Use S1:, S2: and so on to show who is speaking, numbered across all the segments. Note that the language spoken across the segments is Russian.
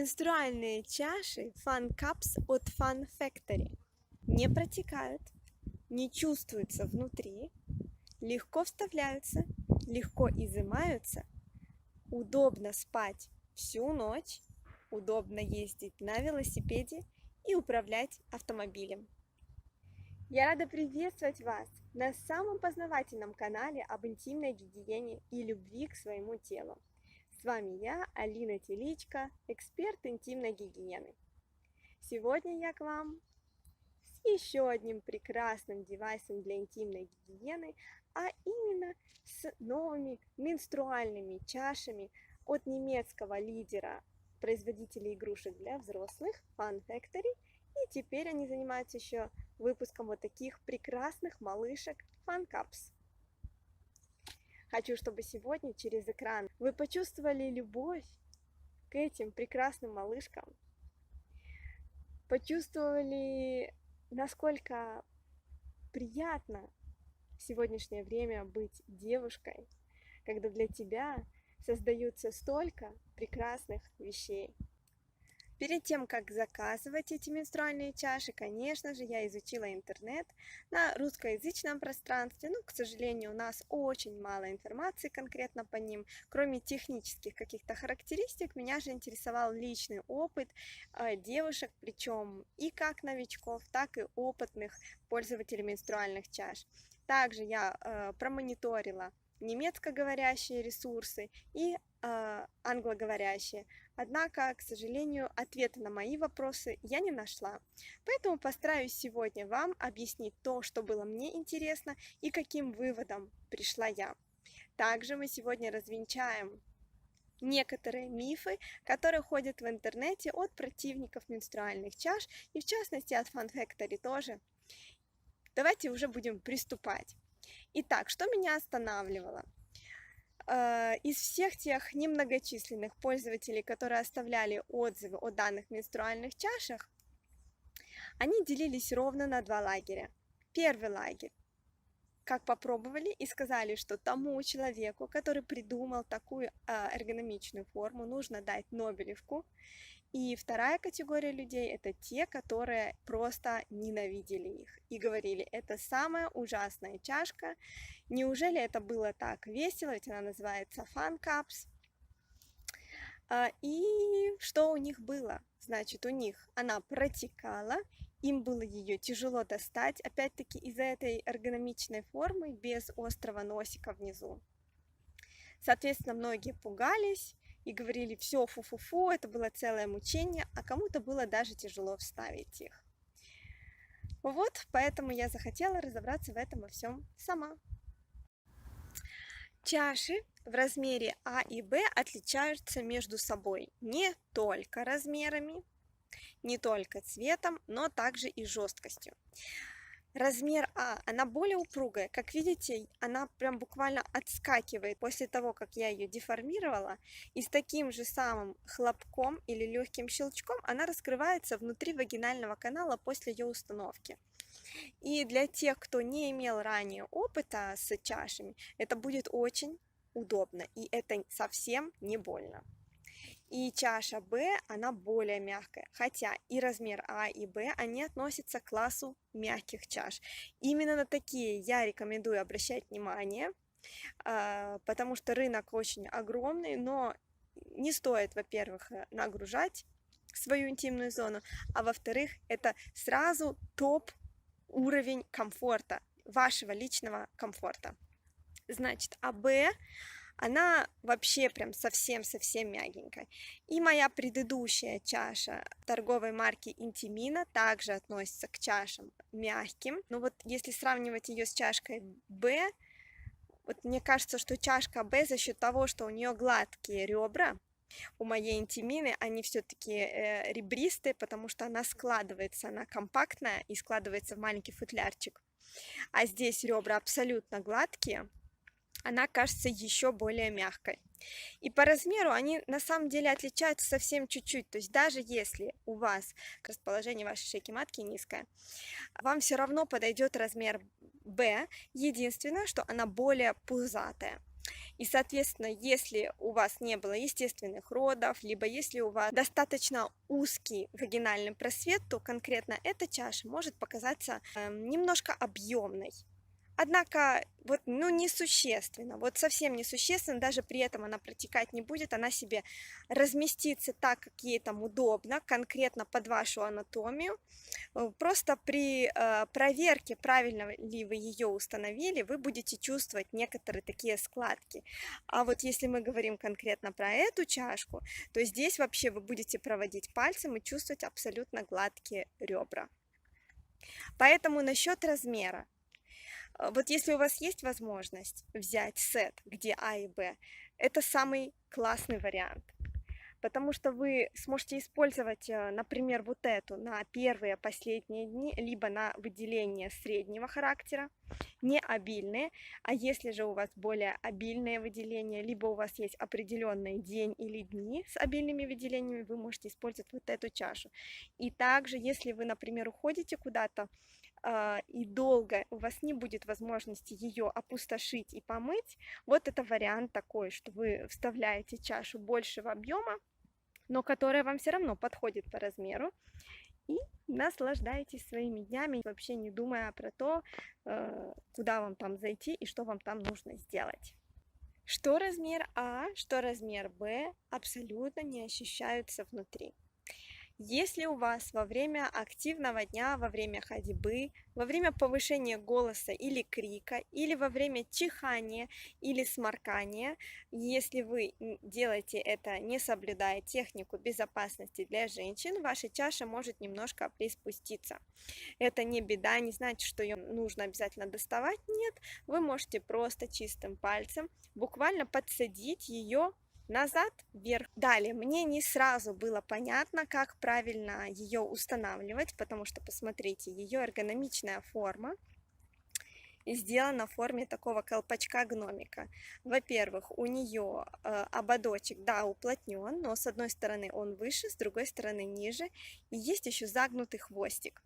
S1: Менструальные чаши Fun Cups от Fun Factory не протекают, не чувствуются внутри, легко вставляются, легко изымаются, удобно спать всю ночь, удобно ездить на велосипеде и управлять автомобилем. Я рада приветствовать вас на самом познавательном канале об интимной гигиене и любви к своему телу. С вами я, Алина Теличко, эксперт интимной гигиены. Сегодня я к вам с еще одним прекрасным девайсом для интимной гигиены, а именно с новыми менструальными чашами от немецкого лидера производителей игрушек для взрослых Fun Factory. И теперь они занимаются еще выпуском вот таких прекрасных малышек Fun Cups. Хочу, чтобы сегодня через экран вы почувствовали любовь к этим прекрасным малышкам, почувствовали, насколько приятно в сегодняшнее время быть девушкой, когда для тебя создаются столько прекрасных вещей. Перед тем, как заказывать эти менструальные чаши, конечно же, я изучила интернет на русскоязычном пространстве. Но, к сожалению, у нас очень мало информации конкретно по ним. Кроме технических каких-то характеристик, меня же интересовал личный опыт девушек, причем и как новичков, так и опытных пользователей менструальных чаш. Также я промониторила немецкоговорящие ресурсы и англоговорящие. Однако, к сожалению, ответа на мои вопросы я не нашла. Поэтому постараюсь сегодня вам объяснить то, что было мне интересно и каким выводом пришла я. Также мы сегодня развенчаем некоторые мифы, которые ходят в интернете от противников менструальных чаш и в частности от Fun Factory тоже. Давайте уже будем приступать. Итак, что меня останавливало? Из всех тех немногочисленных пользователей, которые оставляли отзывы о данных менструальных чашах, они делились ровно на два лагеря. Первый лагерь, как попробовали и сказали, что тому человеку, который придумал такую эргономичную форму, нужно дать Нобелевку. И вторая категория людей – это те, которые просто ненавидели их и говорили, это самая ужасная чашка, неужели это было так весело, ведь она называется Fun Cups. И что у них было? Значит, у них она протекала, им было ее тяжело достать, опять-таки из-за этой эргономичной формы, без острого носика внизу. Соответственно, многие пугались и говорили, все, фу-фу-фу, это было целое мучение, а кому-то было даже тяжело вставить их. Вот, поэтому я захотела разобраться в этом во всем сама. Чаши в размере А и Б отличаются между собой не только размерами, не только цветом, но также и жесткостью. Размер А, она более упругая, как видите, она прям буквально отскакивает после того, как я ее деформировала, и с таким же самым хлопком или легким щелчком она раскрывается внутри вагинального канала после ее установки. И для тех, кто не имел ранее опыта с чашами, это будет очень удобно, и это совсем не больно. И чаша Б, она более мягкая, хотя и размер А и Б, они относятся к классу мягких чаш. Именно на такие я рекомендую обращать внимание, потому что рынок очень огромный, но не стоит, во-первых, нагружать свою интимную зону, а во-вторых, это сразу топ-уровень комфорта, вашего личного комфорта. Значит, АБ, она вообще прям совсем-совсем мягенькая. И моя предыдущая чаша торговой марки Intimina также относится к чашам мягким. Но вот если сравнивать ее с чашкой Б, вот мне кажется, что чашка Б за счет того, что у нее гладкие ребра, у моей Intimины они все-таки ребристые, потому что она складывается, она компактная и складывается в маленький футлярчик. А здесь ребра абсолютно гладкие. Она кажется еще более мягкой. И по размеру они на самом деле отличаются совсем чуть-чуть. То есть даже если у вас расположение вашей шейки матки низкое, вам все равно подойдет размер Б. Единственное, что она более пузатая. И, соответственно, если у вас не было естественных родов, либо если у вас достаточно узкий вагинальный просвет, то конкретно эта чаша может показаться немножко объемной. Однако, вот, ну, несущественно, вот совсем несущественно, даже при этом она протекать не будет, она себе разместится так, как ей там удобно, конкретно под вашу анатомию. Просто при проверке, правильно ли вы ее установили, вы будете чувствовать некоторые такие складки. А вот если мы говорим конкретно про эту чашку, то здесь вообще вы будете проводить пальцем и чувствовать абсолютно гладкие ребра. Поэтому насчет размера. Вот если у вас есть возможность взять сет, где А и Б, это самый классный вариант, потому что вы сможете использовать, например, вот эту на первые, последние дни, либо на выделение среднего характера, не обильные, а если же у вас более обильные выделения, либо у вас есть определенный день или дни с обильными выделениями, вы можете использовать вот эту чашу. И также, если вы, например, уходите куда-то, и долго у вас не будет возможности ее опустошить и помыть, вот это вариант такой, что вы вставляете чашу большего объема, но которая вам все равно подходит по размеру, и наслаждаетесь своими днями, вообще не думая про то, куда вам там зайти и что вам там нужно сделать. Что размер А, что размер Б абсолютно не ощущаются внутри. Если у вас во время активного дня, во время ходьбы, во время повышения голоса или крика, или во время чихания или сморкания, если вы делаете это, не соблюдая технику безопасности для женщин, ваша чаша может немножко приспуститься. Это не беда, не значит, что ее нужно обязательно доставать, нет, вы можете просто чистым пальцем буквально подсадить ее назад, вверх. Далее, мне не сразу было понятно, как правильно ее устанавливать, потому что, посмотрите, ее эргономичная форма сделана в форме такого колпачка-гномика. Во-первых, у нее ободочек, да, уплотнен, но с одной стороны он выше, с другой стороны ниже, и есть еще загнутый хвостик.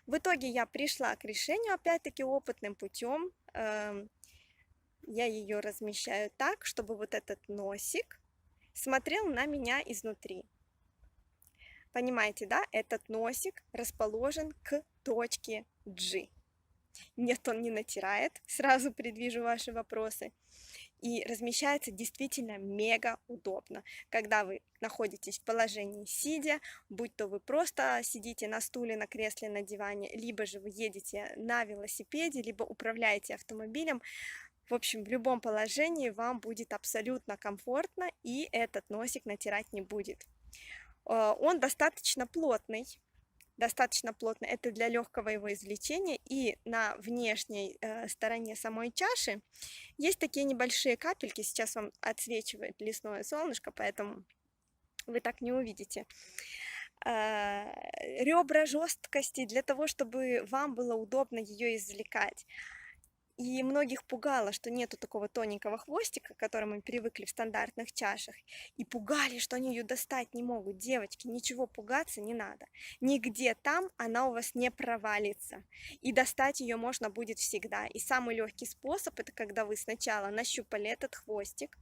S1: В итоге я пришла к решению, опять-таки, опытным путем. Я ее размещаю так, чтобы вот этот носик смотрел на меня изнутри. Понимаете, да? Этот носик расположен к точке G. Нет, он не натирает, сразу предвижу ваши вопросы. И размещается действительно мега удобно, когда вы находитесь в положении сидя, будь то вы просто сидите на стуле, на кресле, на диване, либо же вы едете на велосипеде, либо управляете автомобилем. В общем, в любом положении вам будет абсолютно комфортно, и этот носик натирать не будет. Он достаточно плотный, это для легкого его извлечения, и на внешней стороне самой чаши есть такие небольшие капельки, сейчас вам отсвечивает лесное солнышко, поэтому вы так не увидите. Ребра жесткости для того, чтобы вам было удобно ее извлекать. И многих пугало, что нету такого тоненького хвостика, к которому мы привыкли в стандартных чашах. И пугали, что они ее достать не могут. Девочки, ничего пугаться не надо. Нигде там она у вас не провалится. И достать ее можно будет всегда. И самый легкий способ, это когда вы сначала нащупали этот хвостик,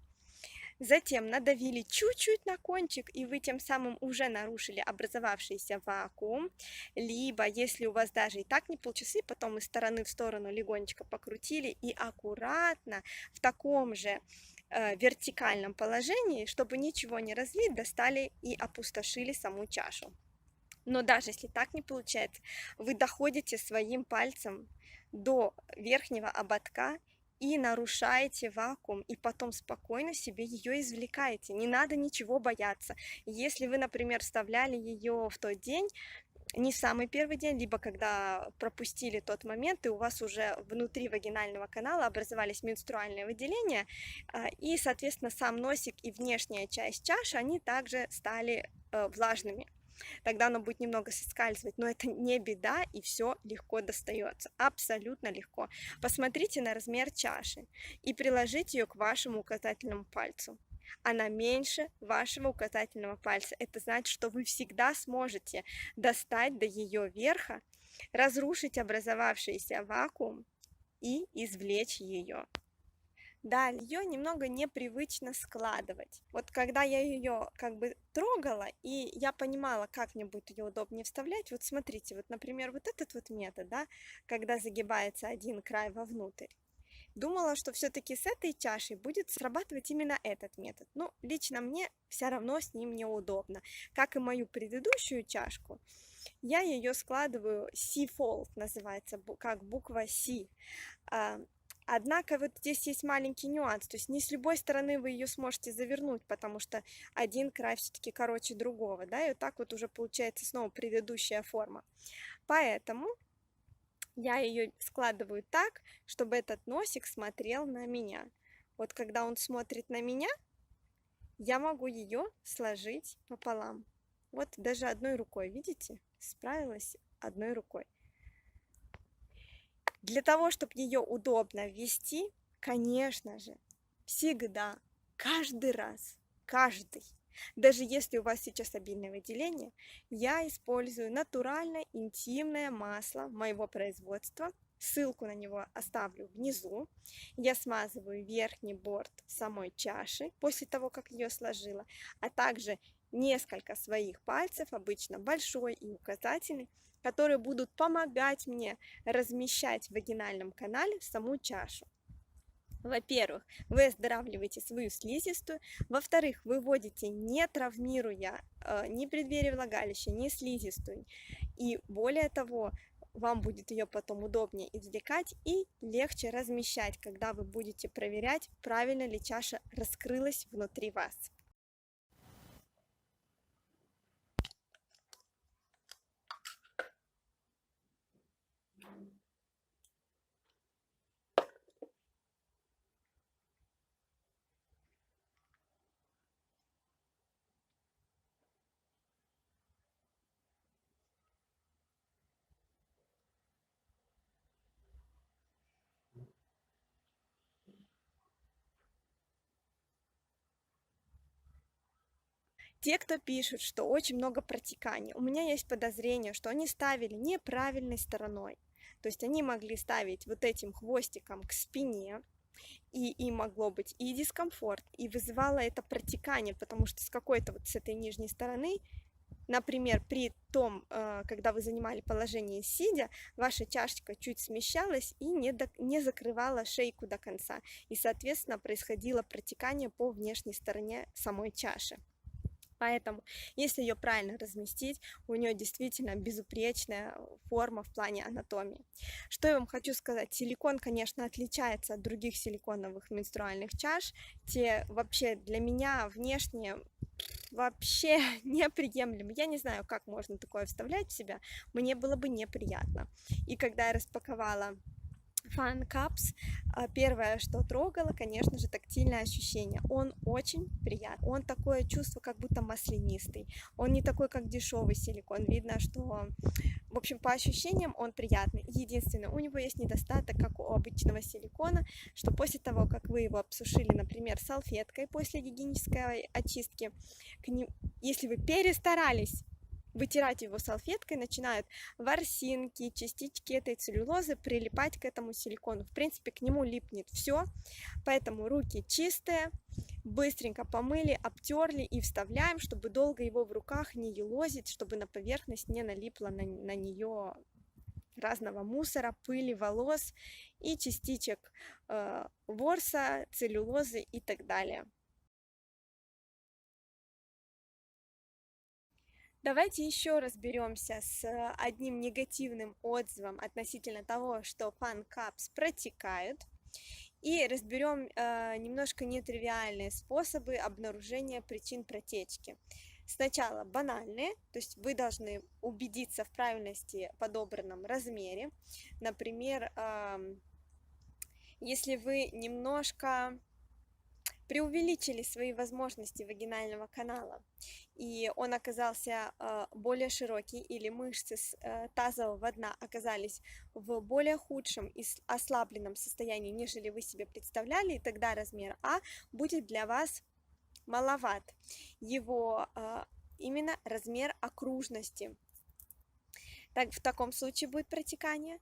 S1: затем надавили чуть-чуть на кончик, и вы тем самым уже нарушили образовавшийся вакуум. Либо, если у вас даже и так не получилось, и потом из стороны в сторону легонечко покрутили и аккуратно в таком же вертикальном положении, чтобы ничего не разлить, достали и опустошили саму чашу. Но даже если так не получается, вы доходите своим пальцем до верхнего ободка и нарушаете вакуум, и потом спокойно себе ее извлекаете. Не надо ничего бояться. Если вы, например, вставляли ее в тот день, не в самый первый день, либо когда пропустили тот момент, и у вас уже внутри вагинального канала образовались менструальные выделения, и, соответственно, сам носик и внешняя часть чаши, они также стали влажными. Тогда оно будет немного соскальзывать, но это не беда, и все легко достается, абсолютно легко. Посмотрите на размер чаши и приложите ее к вашему указательному пальцу. Она меньше вашего указательного пальца. Это значит, что вы всегда сможете достать до ее верха, разрушить образовавшийся вакуум и извлечь ее. Далее, ее немного непривычно складывать. Вот когда я ее как бы трогала, и я понимала, как мне будет ее удобнее вставлять, вот смотрите, вот, например, вот этот вот метод, да, когда загибается один край вовнутрь. Думала, что все-таки с этой чашей будет срабатывать именно этот метод. Но лично мне все равно с ним неудобно. Как и мою предыдущую чашку, я ее складываю C-fold, называется, как буква C. Однако вот здесь есть маленький нюанс, то есть не с любой стороны вы ее сможете завернуть, потому что один край все-таки короче другого, да, и вот так вот уже получается снова предыдущая форма. Поэтому я ее складываю так, чтобы этот носик смотрел на меня. Вот когда он смотрит на меня, я могу ее сложить пополам. Вот даже одной рукой, видите, справилась одной рукой. Для того, чтобы ее удобно ввести, конечно же, всегда, каждый раз, даже если у вас сейчас обильное выделение, я использую натуральное интимное масло моего производства. Ссылку на него оставлю внизу. Я смазываю верхний борт самой чаши после того, как ее сложила, а также несколько своих пальцев, обычно большой и указательный, которые будут помогать мне размещать в вагинальном канале саму чашу. Во-первых, вы оздоравливаете свою слизистую. Во-вторых, вы вводите, не травмируя ни преддверие влагалища, ни слизистую. И более того, вам будет ее потом удобнее извлекать и легче размещать, когда вы будете проверять, правильно ли чаша раскрылась внутри вас. Те, кто пишут, что очень много протеканий, у меня есть подозрение, что они ставили неправильной стороной. То есть они могли ставить вот этим хвостиком к спине, и им могло быть и дискомфорт, и вызывало это протекание, потому что с какой-то вот с этой нижней стороны, например, при том, когда вы занимали положение сидя, ваша чашечка чуть смещалась и не закрывала шейку до конца, и, соответственно, происходило протекание по внешней стороне самой чаши. Поэтому, если ее правильно разместить, у нее действительно безупречная форма в плане анатомии. Что я вам хочу сказать? Силикон, конечно, отличается от других силиконовых менструальных чаш. Те вообще для меня внешне вообще неприемлемы. Я не знаю, как можно такое вставлять в себя. Мне было бы неприятно. И когда я распаковала Fun Cups, первое, что трогало, конечно же, тактильное ощущение. Он очень приятный. Он такое чувство, как будто маслянистый. Он не такой, как дешевый силикон. Видно, что, в общем, по ощущениям он приятный. Единственное, у него есть недостаток, как у обычного силикона, что после того, как вы его обсушили, например, салфеткой после гигиенической очистки, если вы перестарались вытирать его салфеткой, начинают ворсинки, частички этой целлюлозы прилипать к этому силикону. В принципе, к нему липнет все, поэтому руки чистые, быстренько помыли, обтерли и вставляем, чтобы долго его в руках не елозить, чтобы на поверхность не налипло на нее разного мусора, пыли, волос и частичек ворса, целлюлозы и так далее. Давайте еще разберемся с одним негативным отзывом относительно того, что Fun Cups протекают, и разберем немножко нетривиальные способы обнаружения причин протечки. Сначала банальные, то есть вы должны убедиться в правильности подобранном размере. Например, если вы немножко преувеличили свои возможности вагинального канала, и он оказался более широкий, или мышцы тазового дна оказались в более худшем и ослабленном состоянии, нежели вы себе представляли, и тогда размер А будет для вас маловат. Его именно размер окружности. Так, в таком случае будет протекание.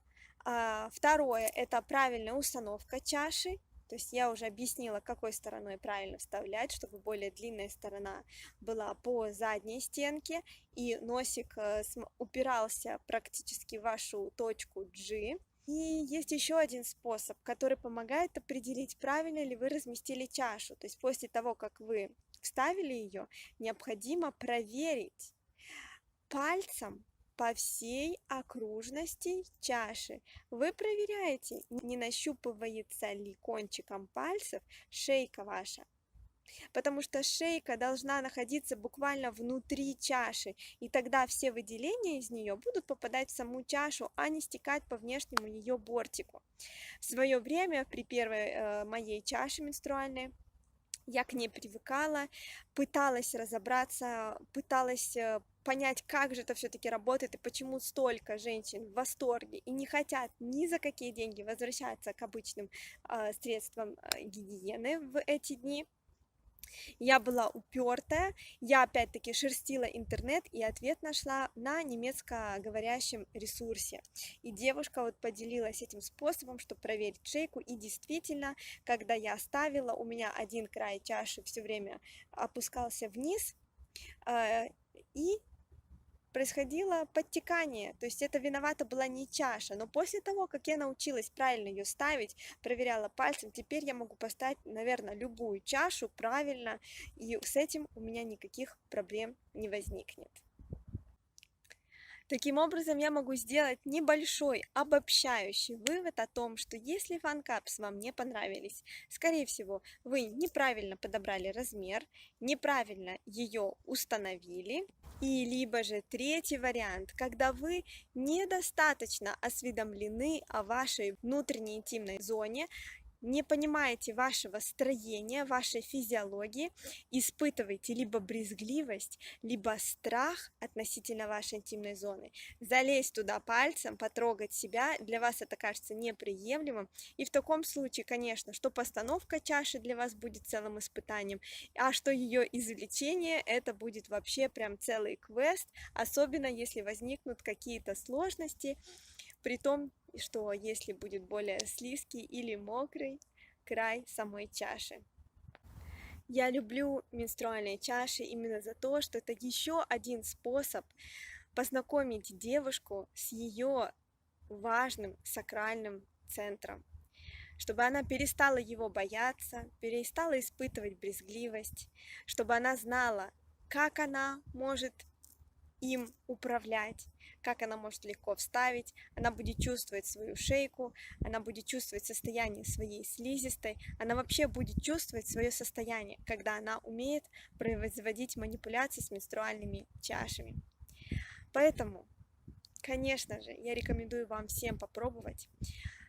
S1: Второе – это правильная установка чаши. То есть я уже объяснила, какой стороной правильно вставлять, чтобы более длинная сторона была по задней стенке, и носик упирался практически в вашу точку G. И есть еще один способ, который помогает определить, правильно ли вы разместили чашу. То есть после того, как вы вставили ее, необходимо проверить пальцем по всей окружности чаши. Вы проверяете, не нащупывается ли кончиком пальцев шейка ваша. Потому что шейка должна находиться буквально внутри чаши, и тогда все выделения из нее будут попадать в саму чашу, а не стекать по внешнему ее бортику. В свое время при первой моей чаше менструальной я к ней привыкала, пыталась разобраться, пыталась понять, как же это все-таки работает и почему столько женщин в восторге и не хотят ни за какие деньги возвращаться к обычным средствам гигиены в эти дни. Я была упертая, я опять-таки шерстила интернет и ответ нашла на немецкоговорящем ресурсе. И девушка вот поделилась этим способом, чтобы проверить шейку, и действительно, когда я ставила, у меня один край чаши все время опускался вниз, и происходило подтекание, то есть это виновата была не чаша, но после того, как я научилась правильно ее ставить, проверяла пальцем, теперь я могу поставить, наверное, любую чашу правильно, и с этим у меня никаких проблем не возникнет. Таким образом, я могу сделать небольшой обобщающий вывод о том, что если фан-капс вам не понравились, скорее всего, вы неправильно подобрали размер, неправильно ее установили, и либо же третий вариант, когда вы недостаточно осведомлены о вашей внутренней интимной зоне, не понимаете вашего строения, вашей физиологии, испытываете либо брезгливость, либо страх относительно вашей интимной зоны. Залезть туда пальцем, потрогать себя, для вас это кажется неприемлемым. И в таком случае, конечно, что постановка чаши для вас будет целым испытанием, а что ее извлечение, это будет вообще прям целый квест, особенно если возникнут какие-то сложности, при том, что если будет более слизкий или мокрый край самой чаши. Я люблю менструальные чаши именно за то, что это еще один способ познакомить девушку с ее важным сакральным центром, чтобы она перестала его бояться, перестала испытывать брезгливость, чтобы она знала, как она может им управлять, как она может легко вставить, она будет чувствовать свою шейку, она будет чувствовать состояние своей слизистой, она вообще будет чувствовать свое состояние, когда она умеет производить манипуляции с менструальными чашами. Поэтому, конечно же, я рекомендую вам всем попробовать.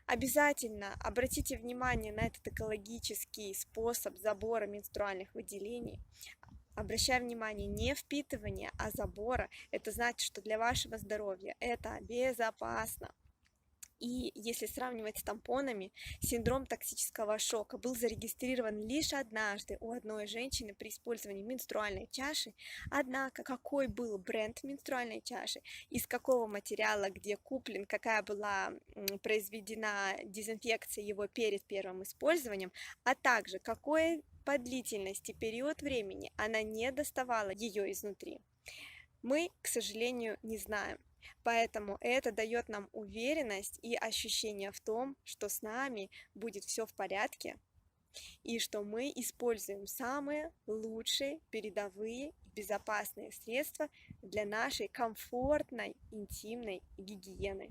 S1: Обязательно обратите внимание на этот экологический способ забора менструальных выделений. Обращаю внимание, не впитывание, а забора. Это значит, что для вашего здоровья это безопасно. И если сравнивать с тампонами, синдром токсического шока был зарегистрирован лишь однажды у одной женщины при использовании менструальной чаши. Однако, какой был бренд менструальной чаши, из какого материала, где куплен, какая была произведена дезинфекция его перед первым использованием, а также какой по длительности период времени она не доставала ее изнутри, мы, к сожалению, не знаем. Поэтому это дает нам уверенность и ощущение в том, что с нами будет все в порядке, и что мы используем самые лучшие, передовые и безопасные средства для нашей комфортной интимной гигиены.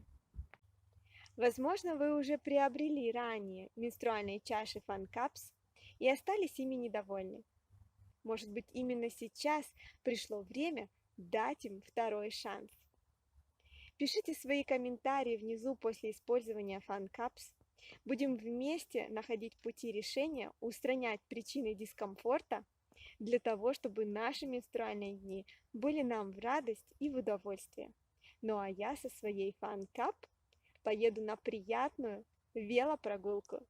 S1: Возможно, вы уже приобрели ранее менструальные чаши фан-капс и остались ими недовольны. Может быть, именно сейчас пришло время дать им второй шанс. Пишите свои комментарии внизу после использования фан-капс. Будем вместе находить пути решения, устранять причины дискомфорта для того, чтобы наши менструальные дни были нам в радость и в удовольствие. Ну а я со своей фан-кап поеду на приятную велопрогулку.